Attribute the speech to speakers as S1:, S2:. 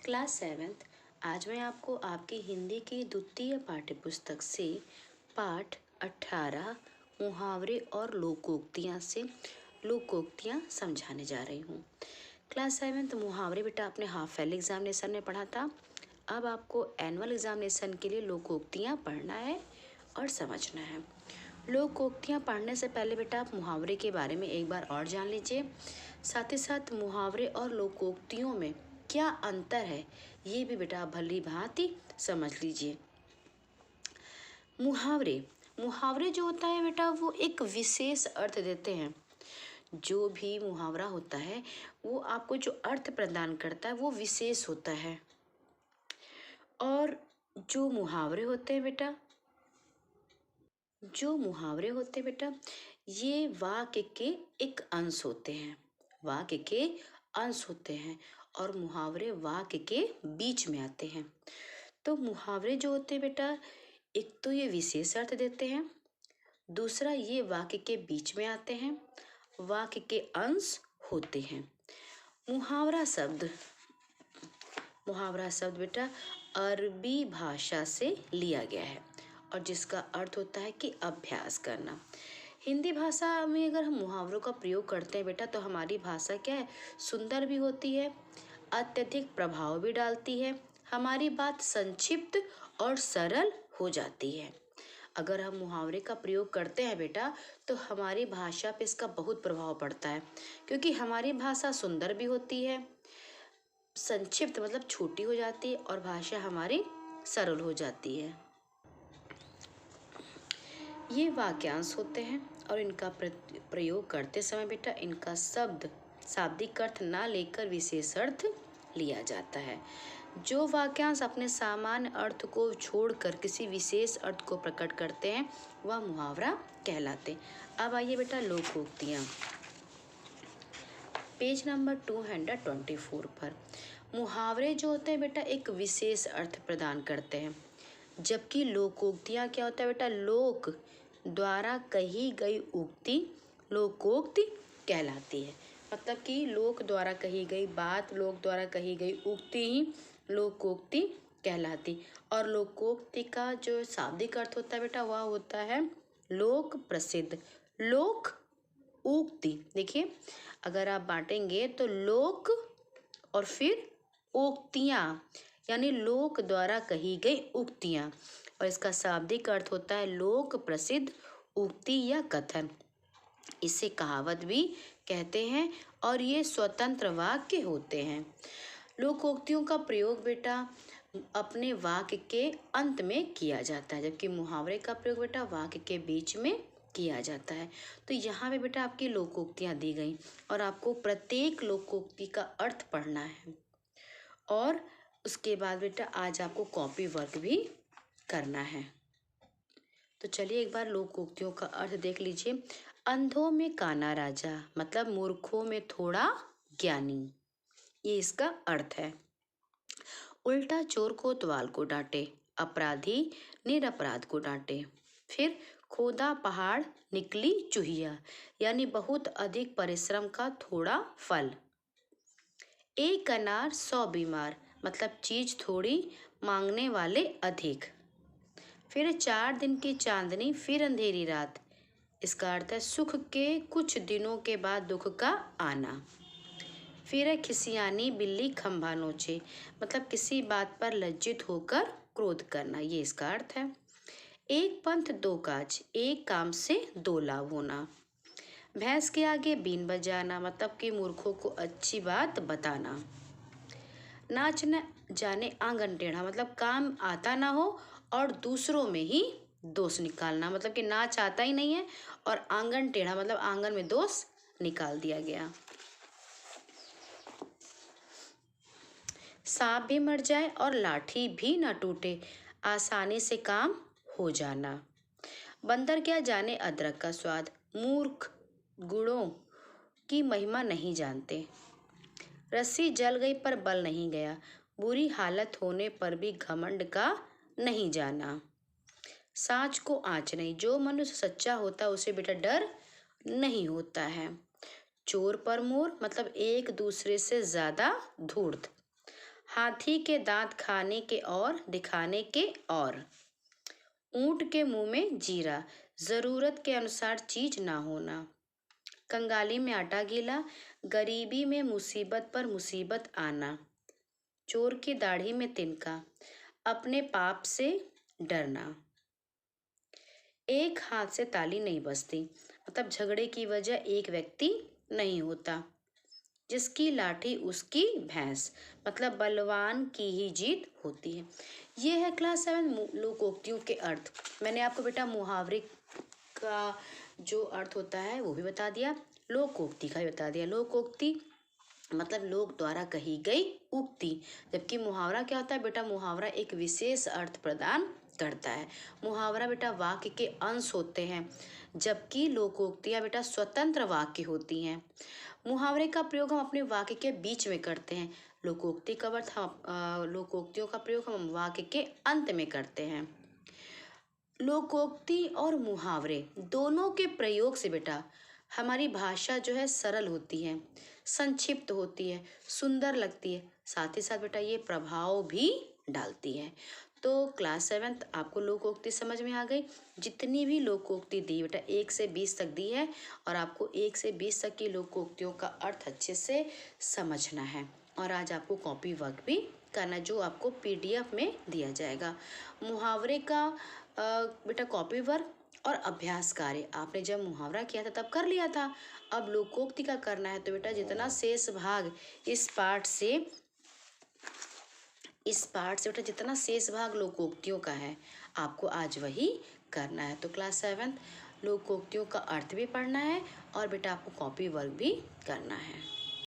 S1: Class seventh. आज मैं आपको आपकी हिंदी की द्वितीय पाठ्यपुस्तक से पाठ 18 मुहावरे और लोकोक्तियाँ समझाने जा रही हूँ। क्लास सेवेंथ मुहावरे बेटा आपने हाफ ईयरली एग्जामिनेशन में पढ़ा था। अब आपको एनुअल एग्जामिनेशन के लिए लोकोक्तियाँ पढ़ना है और समझना है। लोकोक्तियाँ पढ़ने से पहले बेटा आप मुहावरे के बारे में एक बार और जान लीजिए। साथ ही साथ मुहावरे और लोकोक्तियों में क्या अंतर है ये भी बेटा भली भांति समझ लीजिए। मुहावरे जो होता है बेटा वो एक विशेष अर्थ देते हैं। जो भी मुहावरा होता है वो आपको जो अर्थ प्रदान करता है वो विशेष होता है। और जो मुहावरे होते हैं बेटा ये वाक्य के एक अंश होते हैं। और मुहावरे वाक्य के बीच में आते हैं। तो मुहावरे जो होते हैं बेटा एक तो ये विशेष अर्थ देते हैं, दूसरा ये वाक्य के बीच में आते हैं, वाक्य के अंश होते हैं। मुहावरा शब्द बेटा अरबी भाषा से लिया गया है और जिसका अर्थ होता है कि अभ्यास करना। हिंदी भाषा में अगर हम मुहावरों का प्रयोग करते हैं बेटा तो हमारी भाषा क्या है, सुंदर भी होती है, अत्यधिक प्रभाव भी डालती है, हमारी बात संक्षिप्त और सरल हो जाती है। अगर हम मुहावरे का प्रयोग करते हैं बेटा तो हमारी भाषा पे इसका बहुत प्रभाव पड़ता है, क्योंकि हमारी भाषा सुंदर भी होती है, संक्षिप्त मतलब छोटी हो जाती है और भाषा हमारी सरल हो जाती है। ये वाक्यांश होते हैं और इनका प्रयोग करते समय बेटा इनका शाब्दिक अर्थ ना लेकर विशेष अर्थ लिया जाता है। जो वाक्यांश अपने सामान्य अर्थ को छोड़कर किसी विशेष अर्थ को प्रकट करते हैं वह मुहावरा कहलाते। अब आइए बेटा लोकोक्तियाँ, पेज नंबर 224 पर। मुहावरे जो होते हैं बेटा एक विशेष अर्थ प्रदान करते हैं, जबकि लोकोक्तियाँ क्या होता है बेटा, लोक द्वारा कही गई उक्ति लोकोक्ति कहलाती है। मतलब कि लोक द्वारा कही गई बात, लोक द्वारा कही गई उक्ति ही लोकोक्ति कहलाती। और लोकोक्ति का जो शाब्दिक अर्थ होता है बेटा वह होता है लोक प्रसिद्ध। लोक उक्ति देखिए, अगर आप बांटेंगे तो लोक और फिर उक्तियाँ यानी लोक द्वारा कही गई उक्तियाँ, और इसका शाब्दिक अर्थ होता है लोक प्रसिद्ध उक्ति या कथन। इसे कहावत भी कहते हैं और ये स्वतंत्र वाक्य होते हैं। लोकोक्तियों का प्रयोग बेटा अपने वाक्य के अंत में किया जाता है, जबकि मुहावरे का प्रयोग बेटा वाक्य के बीच में किया जाता है। तो यहाँ पे बेटा आपकी लोकोक्तियाँ दी गई और आपको प्रत्येक लोकोक्ति का अर्थ पढ़ना है। और उसके बाद बेटा आज आपको कॉपी वर्क भी करना है। तो चलिए एक बार लोकोक्तियों का अर्थ देख लीजिए। अंधों में काना राजा मतलब मूर्खों में थोड़ा ज्ञानी, ये इसका अर्थ है। उल्टा चोर कोतवाल को डांटे, अपराधी निरपराध को डांटे। फिर खोदा पहाड़ निकली चूहिया, यानी बहुत अधिक परिश्रम का थोड़ा फल। एक अनार 100 बीमार मतलब चीज थोड़ी मांगने वाले अधिक। फिर 4 दिन की चांदनी फिर अंधेरी रात, इसका अर्थ है सुख के कुछ दिनों के बाद दुख का आना। फिर है खिसियानी बिल्ली खंभा नोचे मतलब किसी बात पर लज्जित होकर क्रोध करना, ये इसका अर्थ है। एक पंथ दो काज, एक काम से 2 लाभ होना। भैंस के आगे बीन बजाना मतलब कि मूर्खों को अच्छी बात बताना। नाच न जाने आंगन टेढ़ा मतलब काम आता ना हो और दूसरों में ही दोष निकालना, मतलब कि नाच आता ही नहीं है और आंगन टेढ़ा मतलब आंगन में दोष निकाल दिया गया। सांप भी मर जाए और लाठी भी ना टूटे, आसानी से काम हो जाना। बंदर क्या जाने अदरक का स्वाद, मूर्ख गुणों की महिमा नहीं जानते। रस्सी जल गई पर बल नहीं गया, बुरी हालत होने पर भी घमंड का नहीं जाना। साँच को आँच नहीं, जो मनुष्य सच्चा होता है उसे बेटा डर नहीं होता है। चोर पर मोर मतलब एक दूसरे से ज्यादा धूर्त। हाथी के दांत खाने के और दिखाने के और, ऊंट के मुंह में जीरा, जरूरत के अनुसार चीज ना होना, कंगाली में आटा गीला, गरीबी में मुसीबत पर मुसीबत आना, चोर की दाढ़ी में तिनका, अपने पाप से डरना। एक हाथ से ताली नहीं बजती, मतलब झगड़े की वजह एक व्यक्ति नहीं होता, जिसकी लाठी उसकी भैंस, मतलब बलवान की ही जीत होती है। ये है क्लास 7 लोकोक्तियों के अर्थ। मैंने आपको बेटा मुहावरे का जो अर्थ होता है वो भी बता दिया, लोकोक्ति का भी बता दिया। लोकोक्ति मतलब लोग द्वारा कही गई उक्ति, जबकि मुहावरा क्या होता है बेटा, मुहावरा एक विशेष अर्थ प्रदान करता है। मुहावरा बेटा वाक्य के अंश होते हैं, जबकि लोकोक्तियां बेटा स्वतंत्र वाक्य होती हैं। मुहावरे का प्रयोग हम अपने वाक्य के बीच में करते हैं, लोकोक्ति का अर्थ हम लोकोक्तियों का प्रयोग हम वाक्य के अंत में करते हैं। लोकोक्ति और मुहावरे दोनों के प्रयोग से बेटा हमारी भाषा जो है सरल होती है, संक्षिप्त होती है, सुंदर लगती है, साथ ही साथ बेटा ये प्रभाव भी डालती है। तो क्लास 7 आपको लोकोक्ति समझ में आ गई। जितनी भी लोकोक्ति दी बेटा 1 से 20 तक दी है, और आपको 1 से 20 तक की लोकोक्तियों का अर्थ अच्छे से समझना है। और आज आपको कॉपी वर्क भी करना, जो आपको PDF में दिया जाएगा। मुहावरे का बेटा कॉपी वर्क और अभ्यास कार्य आपने जब मुहावरा किया था तब कर लिया था। अब लोकोक्ति का करना है, तो बेटा जितना शेष भाग इस पाठ से बेटा जितना शेष भाग लोकोक्तियों का है आपको आज वही करना है। तो क्लास 7 लोकोक्तियों का अर्थ भी पढ़ना है और बेटा आपको कॉपी वर्क भी करना है।